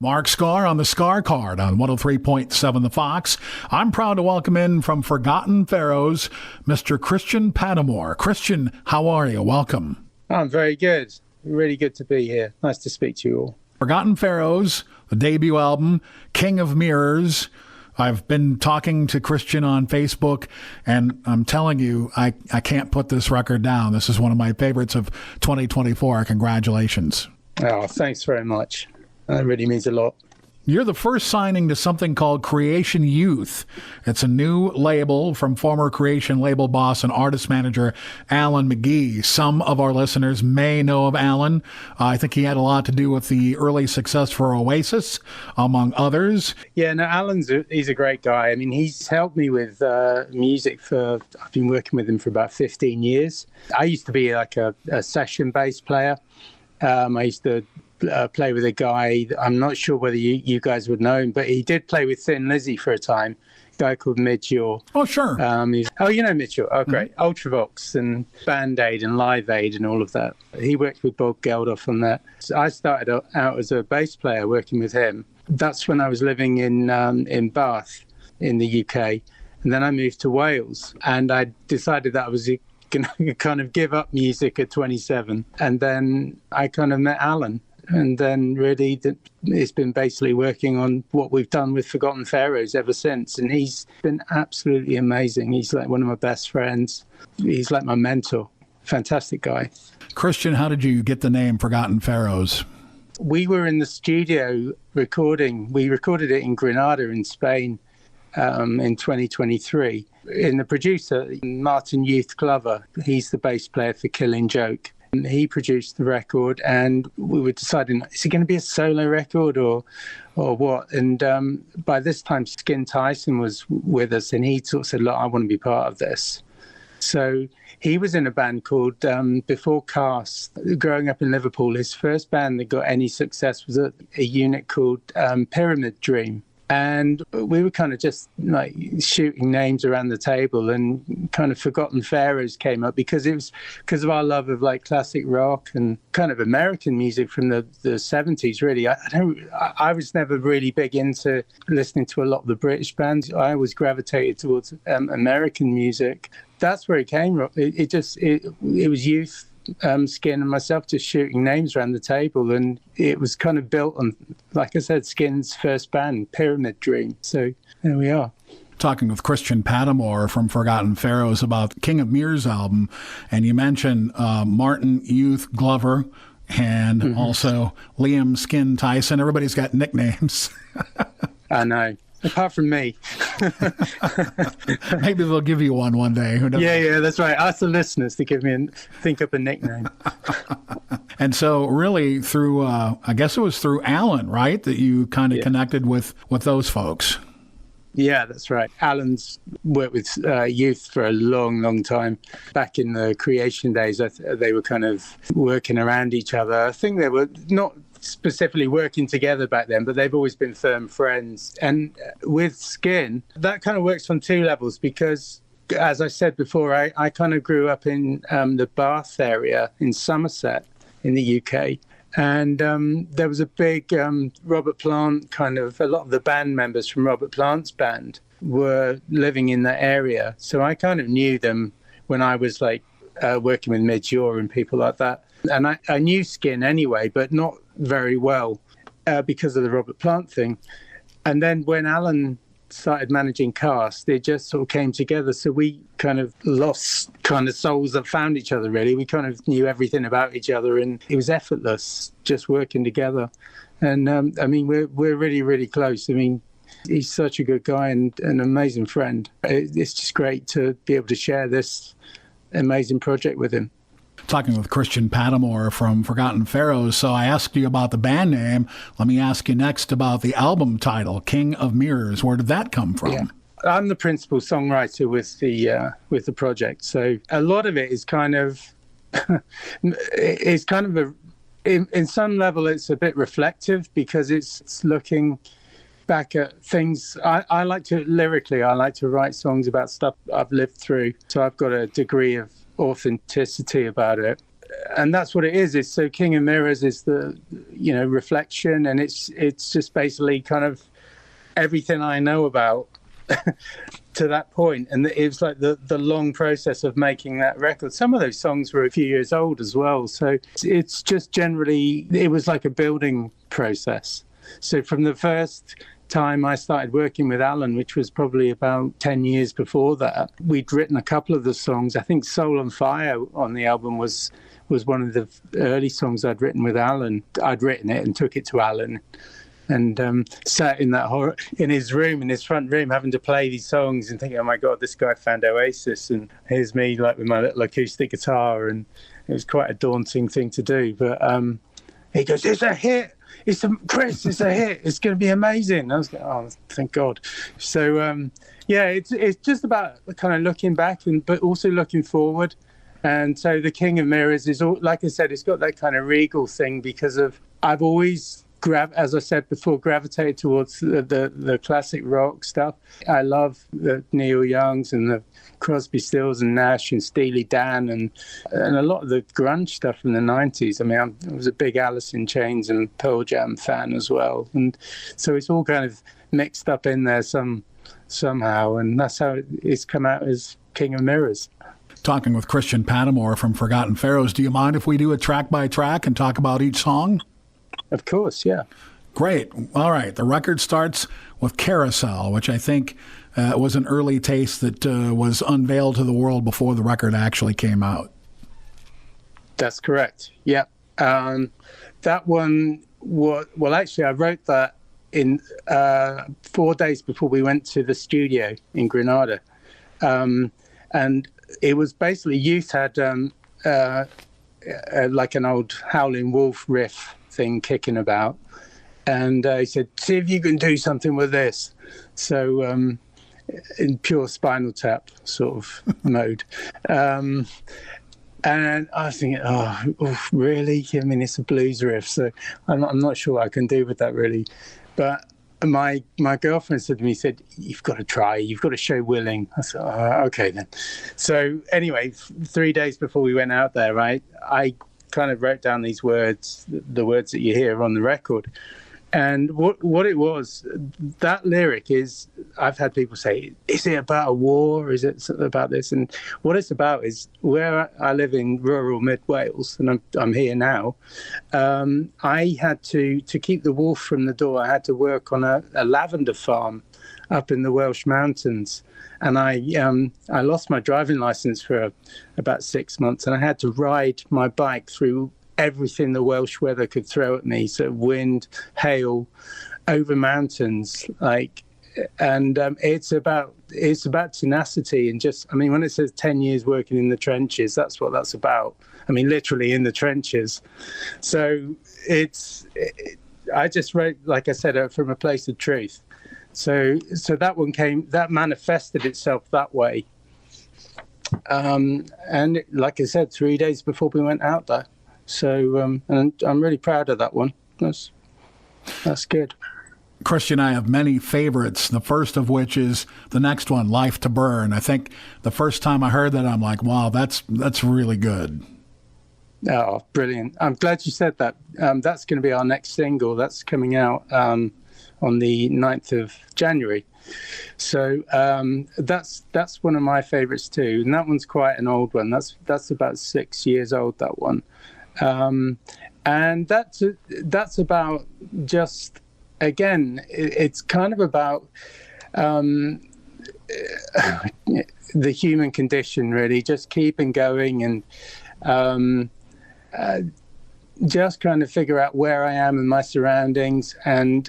Mark Skaar on the Skaar Kaard on 103.7 The Fox. I'm proud to welcome in from Forgotten Pharaohs, Mr. Christian Pattemore. Christian, how are you? Welcome. I'm very good. Really good to be here. Nice to speak to you all. Forgotten Pharaohs, the debut album, King of Mirrors. I've been talking to Christian on Facebook, and I'm telling you, I can't put this record down. This is one of my favorites of 2024. Congratulations. Oh, thanks very much. That really means a lot. You're the first signing to something called Creation Youth. It's a new label from former Creation label boss and artist manager Alan McGee. Some of our listeners may know of Alan. I think he had a lot to do with the early success for Oasis, among others. Yeah, no, he's a great guy. I mean, he's helped me with music I've been working with him for about 15 years. I used to be like a session bass player. I used to play with a guy, I'm not sure whether you guys would know him, but he did play with Thin Lizzy for a time, a guy called Mitchell. Oh, sure. You know Mitchell. Oh, great. Mm-hmm. Ultravox and Band Aid and Live Aid and all of that. He worked with Bob Geldof on that. So I started out as a bass player working with him. That's when I was living in Bath in the UK. And then I moved to Wales, and I decided that I was going to kind of give up music at 27. And then I kind of met Alan. And then really it's been basically working on what we've done with Forgotten Pharaohs ever since. And he's been absolutely amazing. He's like one of my best friends. He's like my mentor. Fantastic guy. Christian, how did you get the name Forgotten Pharaohs? We were in the studio recording. We recorded it in Granada in Spain in 2023. And the producer, Martin Youth Glover, he's the bass player for Killing Joke. He produced the record, and we were deciding, is it going to be a solo record or what? And by this time, Skin Tyson was with us, and he sort of said, look, I want to be part of this. So he was in a band called Before Cast. Growing up in Liverpool, his first band that got any success was a unit called Pyramid Dream. And we were kind of just like shooting names around the table, and kind of Forgotten Pharaohs came up because of our love of like classic rock and kind of American music from the 70s, really. I was never really big into listening to a lot of the British bands. I always gravitated towards American music. That's where it came from. It was youth. Skin and myself just shooting names around the table, and it was kind of built on, like I said, Skin's first band, Pyramid Dream. So there we are. Talking with Christian Pattemore from Forgotten Pharaohs about King of Mirrors album, and you mentioned Martin Youth Glover and also Liam Skin Tyson. Everybody's got nicknames. I know. Apart from me. Maybe they'll give you one day. Who knows? Yeah, that's right. Ask the listeners to think up a nickname. And so really through, I guess it was through Alan, right, that you kind of connected with those folks. Yeah, that's right. Alan's worked with youth for a long, long time. Back in the Creation days, they were kind of working around each other. I think they were not specifically working together back then, but they've always been firm friends. And with Skin, that kind of works on two levels because, as I said before, I kind of grew up in the Bath area in Somerset in the UK. And there was a big Robert Plant a lot of the band members from Robert Plant's band were living in that area. So I kind of knew them when I was like working with Midge-Ure and people like that. And I knew Skin anyway, but not very well because of the Robert Plant thing. And then when Alan started managing Cast, it just sort of came together. So we kind of lost kind of souls that found each other, really. We kind of knew everything about each other, and it was effortless just working together. And I mean, we're really, really close. I mean, he's such a good guy and an amazing friend. It's just great to be able to share this amazing project with him. Talking with Christian Pattemore from Forgotten Pharaohs. So I asked you about the band name. Let me ask you next about the album title, King of Mirrors. Where did that come from? Yeah. I'm the principal songwriter with the project. So a lot of it is kind of, in some level, it's a bit reflective because it's looking back at things. I like to write songs about stuff I've lived through. So I've got a degree of authenticity about it. that's what it is. It's so King of Mirrors is the, reflection, and it's just basically kind of everything I know about to that point. And it was like the long process of making that record. Some of those songs were a few years old as well. So it's just generally, it was like a building process. So from the first time I started working with Alan, which was probably about 10 years before that, we'd written a couple of the songs. I think Soul on Fire on the album was one of the early songs I'd written with Alan. I'd written it and took it to Alan, and sat in in his room, in his front room, having to play these songs and thinking, oh my God, this guy found Oasis, and here's me like with my little acoustic guitar, and it was quite a daunting thing to do. But he goes, it's a hit. Chris, it's a hit. It's going to be amazing. I was like, oh, thank God. So, it's just about kind of looking back, but also looking forward. And so the King of Mirrors is, like I said, it's got that kind of regal thing because I've always, as I said before, gravitated towards the classic rock stuff. I love the Neil Youngs and the Crosby, Stills and Nash and Steely Dan and a lot of the grunge stuff from the 90s. I mean, I was a big Alice in Chains and Pearl Jam fan as well. And so it's all kind of mixed up in there somehow. And that's how it's come out as King of Mirrors. Talking with Christian Pattemore from Forgotten Pharaohs. Do you mind if we do a track by track and talk about each song? Of course, yeah. Great. All right. The record starts with Carousel, which I think was an early taste that was unveiled to the world before the record actually came out. That's correct. Yeah. That one, actually, I wrote that in 4 days before we went to the studio in Granada. And it was basically Youth had like an old Howling Wolf riff thing kicking about. And he said, see if you can do something with this. So in pure Spinal Tap sort of mode. And I was thinking, oh, really? I mean, it's a blues riff, so I'm not sure what I can do with that, really. But my girlfriend said to me, you've got to try, you've got to show willing. I said, okay then. So anyway, 3 days before we went out there, I kind of wrote down these words, the words that you hear on the record. And what it was, that lyric is, I've had people say, is it about a war? Is it something about this? And what it's about is where I live in rural mid Wales, and I'm here now. I had to keep the wolf from the door. I had to work on a lavender farm up in the Welsh mountains. And I lost my driving license for about 6 months, and I had to ride my bike through everything the Welsh weather could throw at me, so wind, hail, over mountains, and it's about tenacity and just, I mean, when it says 10 years working in the trenches, that's what that's about. I mean, literally in the trenches. So I just wrote, like I said, from a place of truth. So that manifested itself that way. And like I said, 3 days before we went out there. So, and I'm really proud of that one. That's good. Christian, I have many favorites, the first of which is the next one, Life to Burn. I think the first time I heard that, I'm like, wow, that's really good. Oh, brilliant. I'm glad you said that. That's going to be our next single. That's coming out on the 9th of January. So that's one of my favorites too. And that one's quite an old one. That's about 6 years old, that one. And that's about just, again, it's kind of about the human condition, really, just keeping going and just trying to figure out where I am in my surroundings and,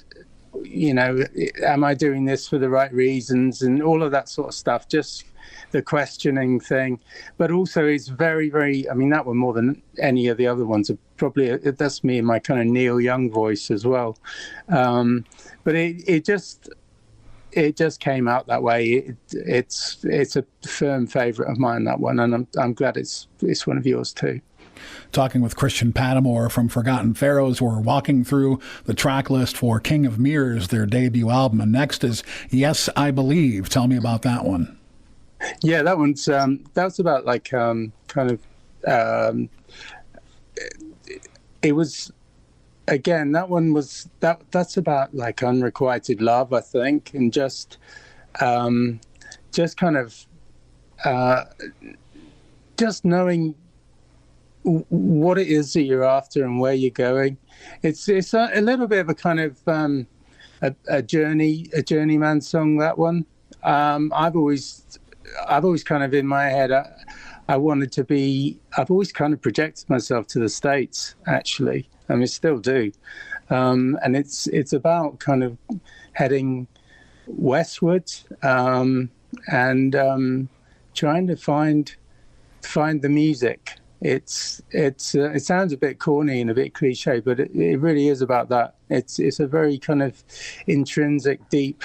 am I doing this for the right reasons and all of that sort of stuff, just the questioning thing. But also it's very, very, I mean, that one more than any of the other ones, that's me in my kind of Neil Young voice as well. But it just came out that way. It's a firm favorite of mine, that one, and I'm glad it's one of yours too. Talking with Christian Pattemore from Forgotten Pharaohs. We're walking through the track list for King of Mirrors, their debut album. And next is Yes, I Believe. Tell me about that one. Yeah, that one's that's about like kind of it was, again, that one was that's about like unrequited love, I think, and just kind of just knowing what it is that you're after and where you're going. It's a little bit of a kind of a journeyman song, that one. I've always kind of in my head, I've always kind of projected myself to the States, actually. I mean, still do. And it's about kind of heading westward, and trying to find the music. It sounds a bit corny and a bit cliche, but it really is about that. It's a very kind of intrinsic, deep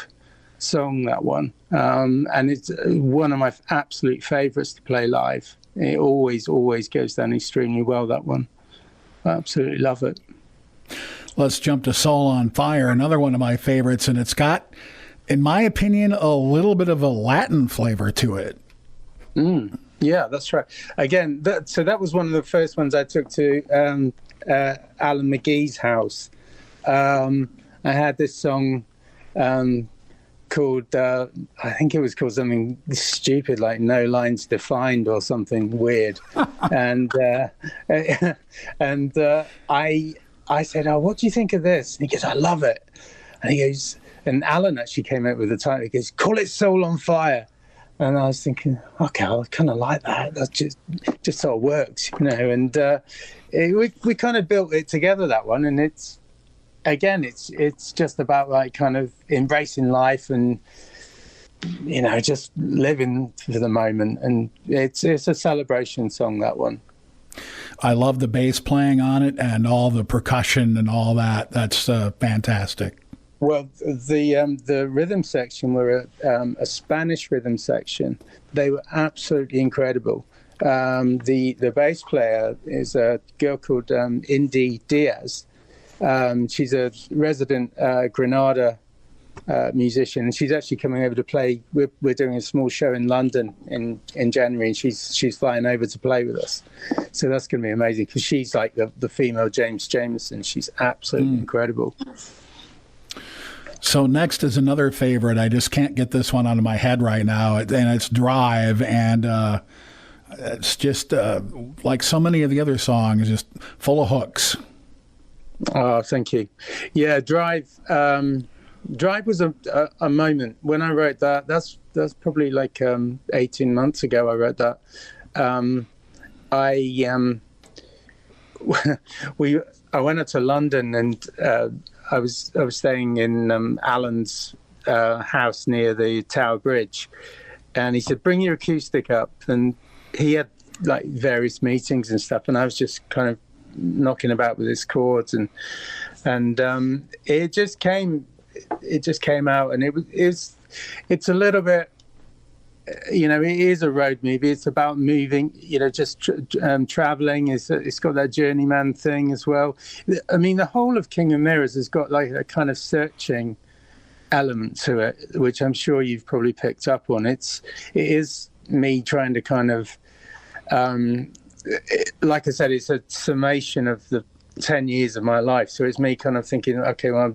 song, that one. And it's one of my absolute favorites to play live. It always goes down extremely well, that one. I absolutely love it. Let's jump to Soul on Fire, another one of my favorites, and it's got, in my opinion, a little bit of a Latin flavor to it. Yeah, that's right. Again, that was one of the first ones I took to Alan McGee's house. I had this song called, I think it was called something stupid like No Lines Defined or something weird. And I said, "Oh, what do you think of this?" And he goes, "I love it." And he goes, and Alan actually came up with the title. He goes, "Call it Soul on Fire." And I was thinking, okay, I kind of like that. That just sort of works, you know. And we kind of built it together, that one. And it's just about like kind of embracing life and, you know, just living for the moment. And it's a celebration song, that one. I love the bass playing on it and all the percussion and all that. That's fantastic. Well, the rhythm section were a Spanish rhythm section. They were absolutely incredible. The bass player is a girl called Indy Diaz. She's a resident Granada musician, and she's actually coming over to play. We're doing a small show in London in January, and she's flying over to play with us. So that's going to be amazing, because she's like the female James Jamerson. She's absolutely incredible. So next is another favorite. I just can't get this one out of my head right now, and it's Drive, and it's just like so many of the other songs, just full of hooks. Oh, thank you. Yeah, Drive was a moment when I wrote that. That's probably like 18 months ago I wrote that. I went up to London, and I was staying in Alan's house near the Tower Bridge, and he said, "Bring your acoustic up." And he had like various meetings and stuff, and I was just kind of knocking about with his chords, and it just came out, and it's a little bit, you know, it is a road movie. It's about moving, you know, just traveling. It's got that journeyman thing as well. I mean, the whole of King of Mirrors has got like a kind of searching element to it, which I'm sure you've probably picked up on. It is me trying to kind of, like I said, it's a summation of the 10 years of my life. So it's me kind of thinking, okay, well,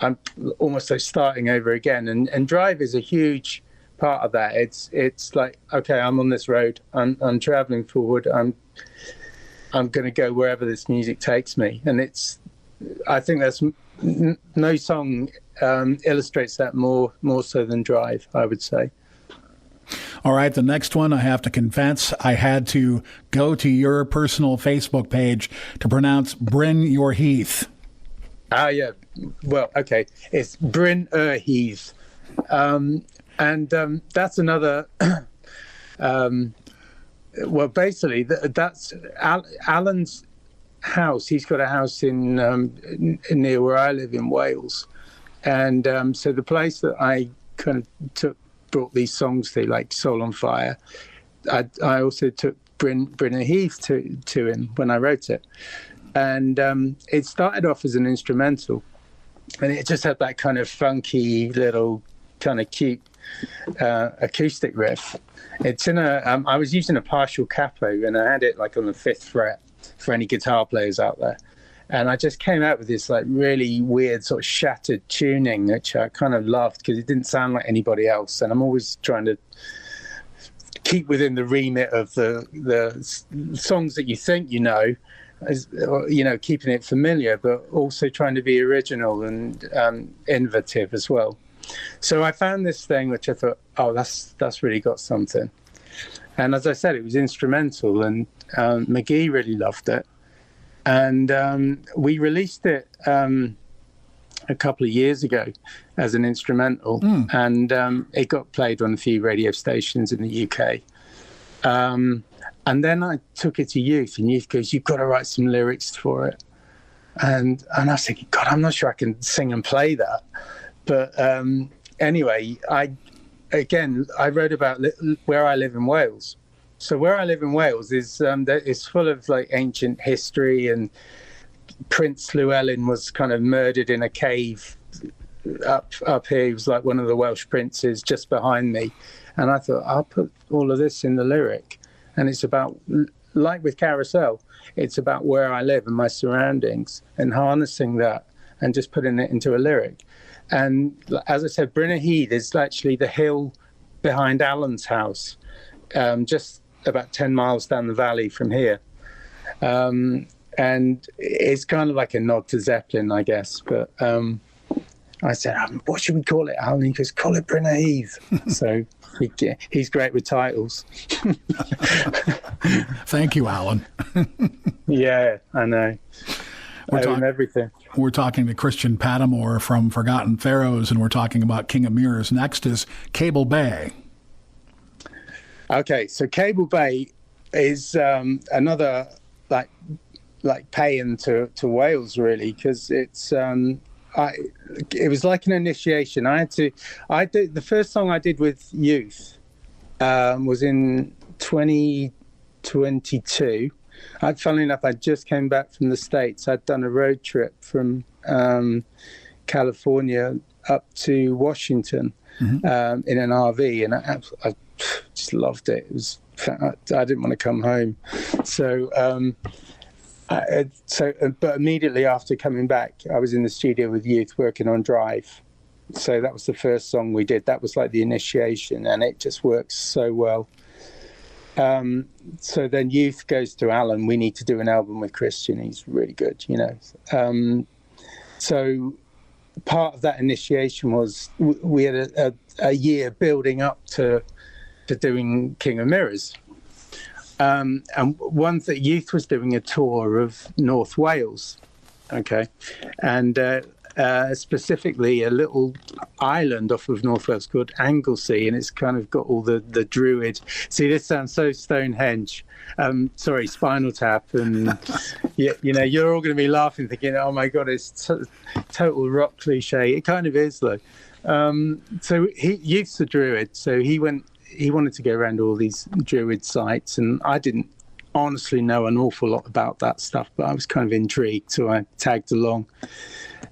I'm almost like starting over again. And Drive is a huge part of that. It's like, okay, I'm on this road. I'm traveling forward. I'm going to go wherever this music takes me. And I think there's no song illustrates that more so than Drive, I would say. All right, the next one, I have to confess, I had to go to your personal Facebook page to pronounce Bryn Your Heath. Ah, yeah. Well, okay. It's Bryn Heath. And that's another. Well, basically, that's Alan's house. He's got a house in near where I live in Wales, and so the place that I kind of brought these songs to, like Soul on Fire, I also took Bryn Heath to him when I wrote it, and it started off as an instrumental, and it just had that kind of funky little kind of cute acoustic riff. It's in I was using a partial capo, and I had it like on the 5th fret, for any guitar players out there. And I just came out with this like really weird sort of shattered tuning, which I kind of loved because it didn't sound like anybody else. And I'm always trying to keep within the remit of the songs that you think you know, as, you know, keeping it familiar, but also trying to be original and innovative as well. So I found this thing which I thought, oh, that's really got something. And as I said, it was instrumental, and McGee really loved it. And we released it a couple of years ago as an instrumental, and it got played on a few radio stations in the UK. And then I took it to Youth, and Youth goes, "You've got to write some lyrics for it." And I was thinking, God, I'm not sure I can sing and play that. But anyway, I wrote about where I live in Wales. So where I live in Wales is full of like ancient history, and Prince Llewellyn was kind of murdered in a cave up here. He was like one of the Welsh princes just behind me. And I thought, I'll put all of this in the lyric. And it's about, like with Carousel, it's about where I live and my surroundings, and harnessing that and just putting it into a lyric. And as I said, Bryn Heath is actually the hill behind Alan's house, just about 10 miles down the valley from here. And it's kind of like a nod to Zeppelin, I guess. But I said, what should we call it, Alan? He goes, call it Bryn Heath. So he's great with titles. Thank you, Alan. Yeah, I know. Everything. We're talking to Christian Pattemore from Forgotten Pharaohs, and we're talking about King of Mirrors. Next is Cable Bay. Okay, so Cable Bay is another like paean to Wales, really, because it's it was like an initiation. The first song I did with Youth was in 2022. Funnily enough, I just came back from the States. I'd done a road trip from California up to Washington in an RV, and I just loved it. It was, I didn't want to come home, but immediately after coming back, I was in the studio with Youth working on Drive. So that was the first song we did. That was like the initiation, and it just works so well. So then Youth goes to Alan, we need to do an album with Christian. He's really good, you know. So part of that initiation was we had a year building up to doing King of Mirrors. And one thing, Youth was doing a tour of North Wales, okay, and specifically a little island off of North Wales called Anglesey, and it's kind of got all the druid. See, this sounds so Stonehenge. Sorry, Spinal Tap, and you know, you're all going to be laughing, thinking, "Oh my God, it's total rock cliche." It kind of is, though. So Youth's a druid, so he wanted to go around all these druid sites, and I didn't honestly know an awful lot about that stuff, but I was kind of intrigued, so I tagged along.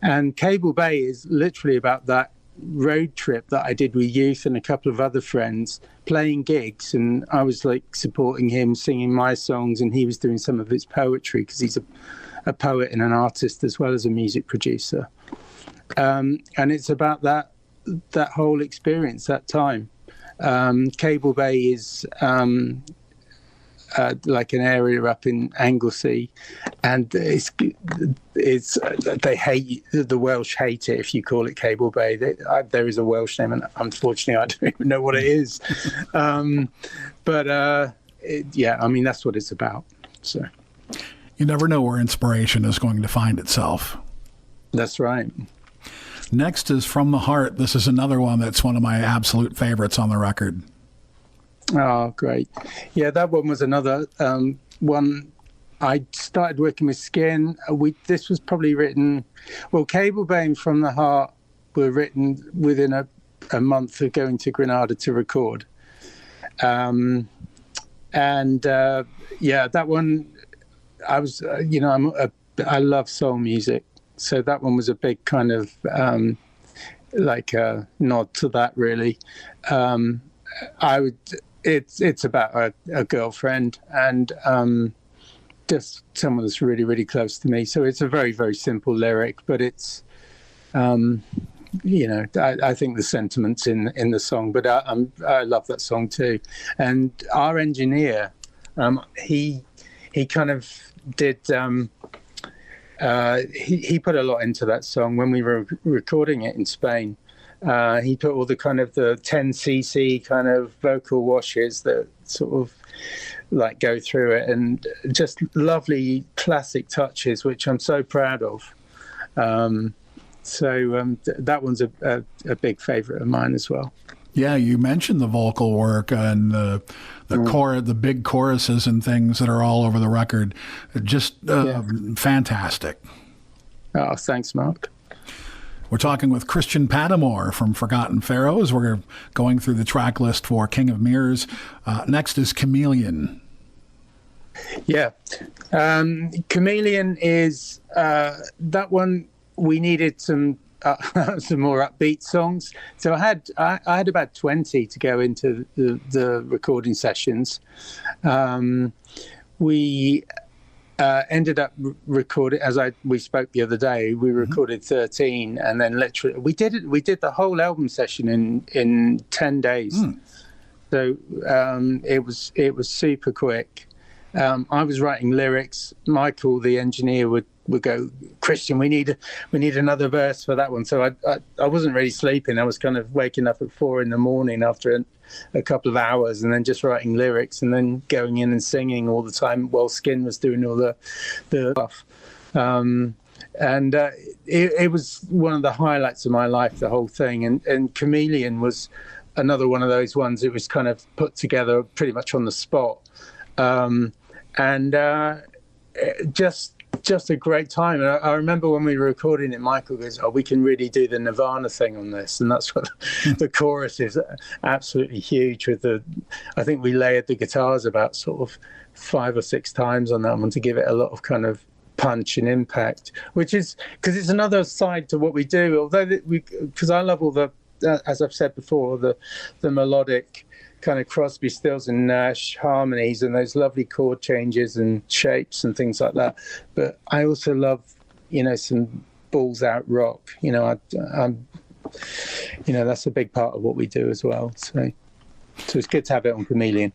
And Cable Bay is literally about that road trip that I did with Youth and a couple of other friends, playing gigs, and I was like supporting him, singing my songs, and he was doing some of his poetry, because he's a poet and an artist as well as a music producer. And it's about that whole experience, that time. Cable Bay is like an area up in Anglesey, and it's the Welsh hate it if you call it Cable Bay. There is a Welsh name, and unfortunately I don't even know what it is. Yeah, I mean, that's what it's about. So you never know where inspiration is going to find itself. That's right. Next is From the Heart. This is another one that's one of my absolute favorites on the record. Oh, great. Yeah, that one was another one. I started working with Skin. This was probably written, well, Cable Bay and From the Heart were written within a month of going to Granada to record. Yeah, that one, I was, I love soul music. So that one was a big kind of like a nod to that, really. It's about a girlfriend, and just someone that's really, really close to me. So it's a very, very simple lyric, but it's, I think the sentiment's in the song, but I love that song too. And our engineer, he kind of did, he put a lot into that song when we were recording it in Spain. He put all the kind of the 10cc kind of vocal washes that sort of like go through it, and just lovely classic touches, which I'm so proud of. That one's a big favorite of mine as well. Yeah, you mentioned the vocal work and the the big choruses and things that are all over the record. Just fantastic. Oh, thanks, Mark. We're talking with Christian Pattemore from Forgotten Pharaohs. We're going through the track list for King of Mirrors. Next is Chameleon. Yeah. Chameleon is that one. We needed some more upbeat songs. So I had about 20 to go into the recording sessions. We ended up recording, we spoke the other day, we recorded 13, and then literally we did the whole album session in 10 days. So it was super quick. I was writing lyrics. Michael, the engineer, would go, Christian, we need another verse for that one. So I wasn't really sleeping. I was kind of waking up at 4 a.m. after a couple of hours, and then just writing lyrics, and then going in and singing all the time while Skin was doing all the stuff. It was one of the highlights of my life, the whole thing. And Chameleon was another one of those ones. It was kind of put together pretty much on the spot. Just a great time. And I remember when we were recording it, Michael goes, "Oh, we can really do the Nirvana thing on this," and that's what the chorus is absolutely huge. I think we layered the guitars about sort of 5 or 6 times on that one to give it a lot of kind of punch and impact, which is because it's another side to what we do. Although because I love all the, as I've said before, the melodic kind of Crosby, Stills and Nash harmonies and those lovely chord changes and shapes and things like that. But I also love, some balls out rock. I'm that's a big part of what we do as well. So it's good to have it on Chameleon.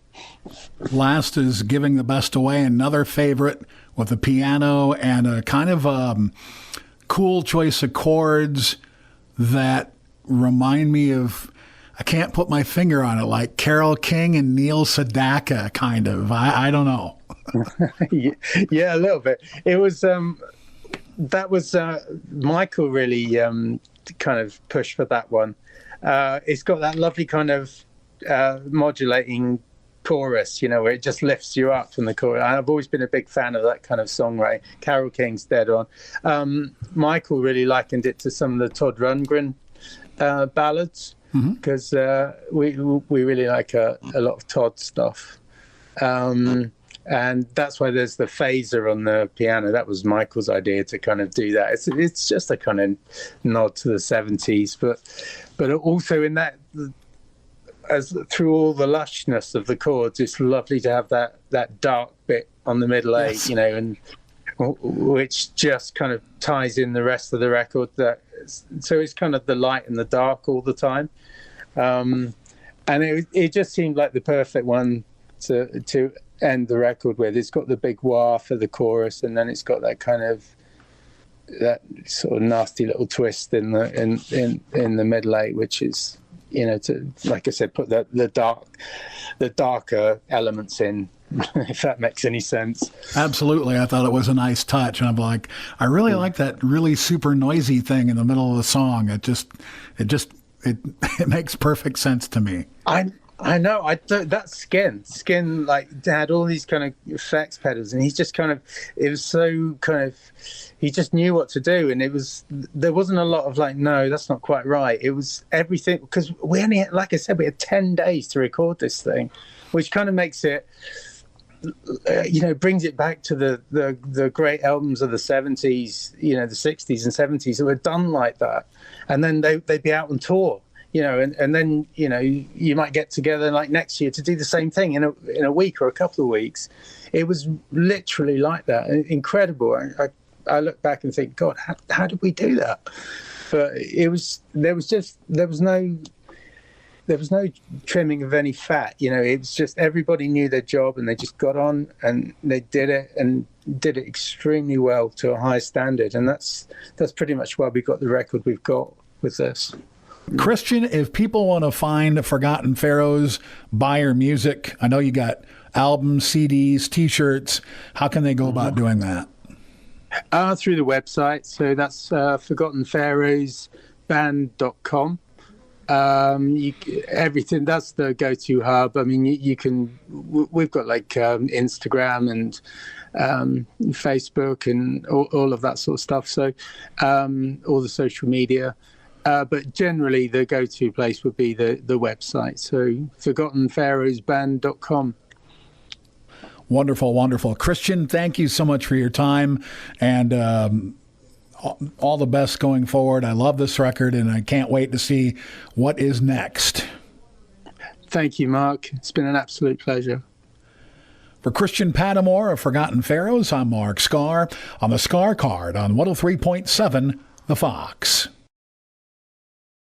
Last is Giving the Best Away, another favorite with a piano and a kind of cool choice of chords that remind me of, I can't put my finger on it, like Carole King and Neil Sedaka, kind of. I don't know. Yeah, a little bit. It was, that was Michael really kind of pushed for that one. It's got that lovely kind of modulating chorus, where it just lifts you up from the chorus. I've always been a big fan of that kind of songwriting. Carole King's dead on. Michael really likened it to some of the Todd Rundgren ballads. Because we really like a lot of Todd stuff, and that's why there's the phaser on the piano. That was Michael's idea to kind of do that. It's just a kind of nod to the 70s, but also in that, as through all the lushness of the chords, it's lovely to have that dark bit on the middle eight, and which just kind of ties in the rest of the record. So it's kind of the light and the dark all the time. And it just seemed like the perfect one to end the record with. It's got the big wah for the chorus, and then it's got that kind of that sort of nasty little twist in the middle eight, which is, to, like I said, put the darker elements in. If that makes any sense. Absolutely. I thought it was a nice touch. And I'm like, I really like that really super noisy thing in the middle of the song. It makes perfect sense to me. I know. That Skin like had all these kind of effects pedals, and he just kind of, it was so kind of, he just knew what to do, and there wasn't a lot of like, no, that's not quite right. It was everything, because we only had, like I said, we had 10 days to record this thing, which kind of makes it, brings it back to the great albums of the 70s, the 60s and 70s that were done like that. And then they'd be out on tour, and then, you might get together like next year to do the same thing in a week or a couple of weeks. it was literally like that. Incredible. I look back and think, God, how did we do that? But there was no trimming of any fat. It was just everybody knew their job and they just got on and they did it and did it extremely well to a high standard. And that's pretty much why we got the record we've got with this. Christian, if people want to find Forgotten Pharaohs, buy your music, I know you got albums, CDs, T-shirts. How can they go about doing that? Through the website. So that's ForgottenPharaohsBand.com. Everything, that's the go-to hub. I mean, you can, we've got like Instagram and Facebook and all of that sort of stuff. So all the social media. But generally, the go-to place would be the website. So ForgottenPharaohsBand.com. Wonderful, wonderful. Christian, thank you so much for your time and all the best going forward. I love this record, and I can't wait to see what is next. Thank you, Mark. It's been an absolute pleasure. For Christian Pattemore of Forgotten Pharaohs, I'm Mark Skaar on the Skaar Kaard on 103.7 The Fox.